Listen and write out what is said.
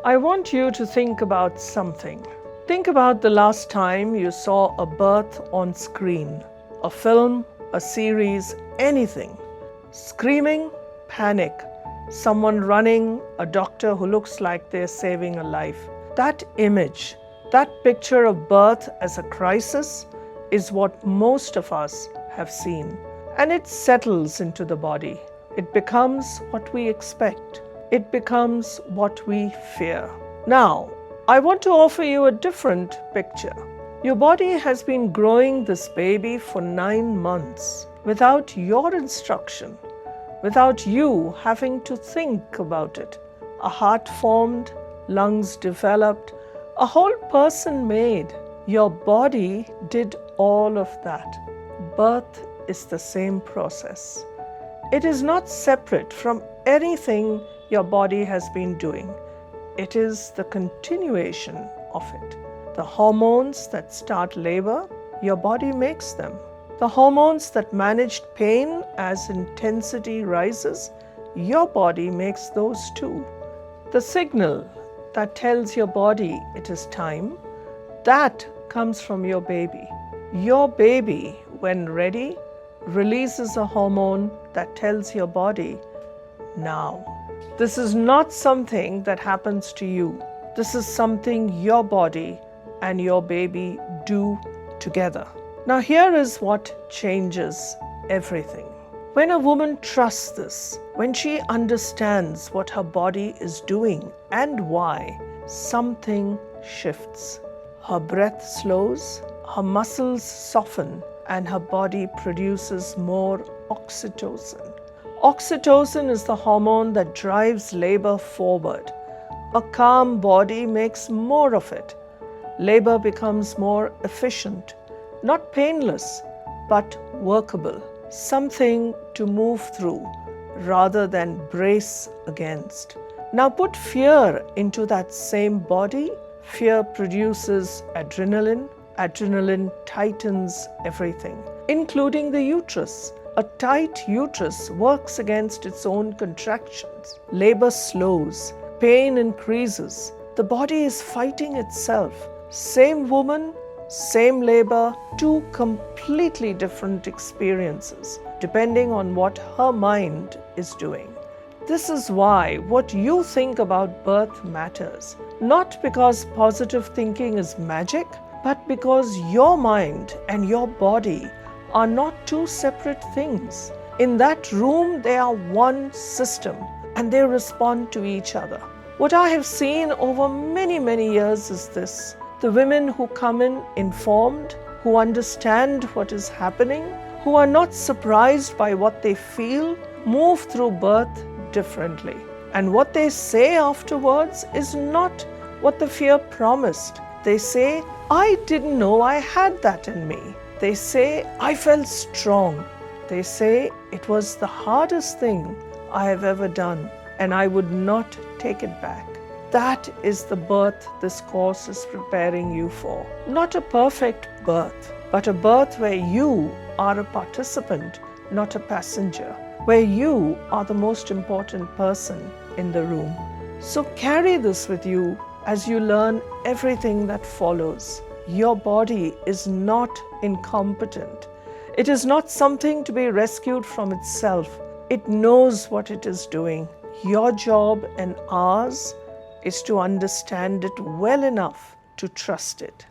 I want you to think about something. Think about the last time you saw a birth on screen, a film, a series, anything. Screaming, panic, someone running, a doctor who looks like they're saving a life. That image, that picture of birth as a crisis is what most of us have seen. And it settles into the body. It becomes what we expect. It becomes what we fear. Now, I want to offer you a different picture. Your body has been growing this baby for 9 months without your instruction, without you having to think about it. A heart formed, lungs developed, a whole person made. Your body did all of that. Birth is the same process. It is not separate from anything your body has been doing. It is the continuation of it. The hormones that start labor, your body makes them. The hormones that manage pain as intensity rises, your body makes those too. The signal that tells your body it is time, that comes from your baby. Your baby, when ready, releases a hormone that tells your body, now. This is not something that happens to you. This is something your body and your baby do together. Now here is what changes everything. When a woman trusts this, when she understands what her body is doing and why, something shifts. Her breath slows, her muscles soften, and her body produces more oxytocin. Oxytocin is the hormone that drives labor forward. A calm body makes more of it. Labor becomes more efficient, not painless, but workable. Something to move through rather than brace against. Now put fear into that same body. Fear produces adrenaline. Adrenaline tightens everything, including the uterus. A tight uterus works against its own contractions. Labor slows. Pain increases. The body is fighting itself. Same woman, same labor, two completely different experiences, depending on what her mind is doing. This is why what you think about birth matters. Not because positive thinking is magic, but because your mind and your body are not two separate things. In that room, they are one system and they respond to each other. What I have seen over many years is this. The women who come in informed, who understand what is happening, who are not surprised by what they feel, move through birth differently. And what they say afterwards is not what the fear promised. They say, I didn't know I had that in me. They say, I felt strong. They say, it was the hardest thing I have ever done, and I would not take it back. That is the birth this course is preparing you for. Not a perfect birth, but a birth where you are a participant, not a passenger, where you are the most important person in the room. So carry this with you as you learn everything that follows. Your body is not incompetent. It is not something to be rescued from itself. It knows what it is doing. Your job and ours is to understand it well enough to trust it.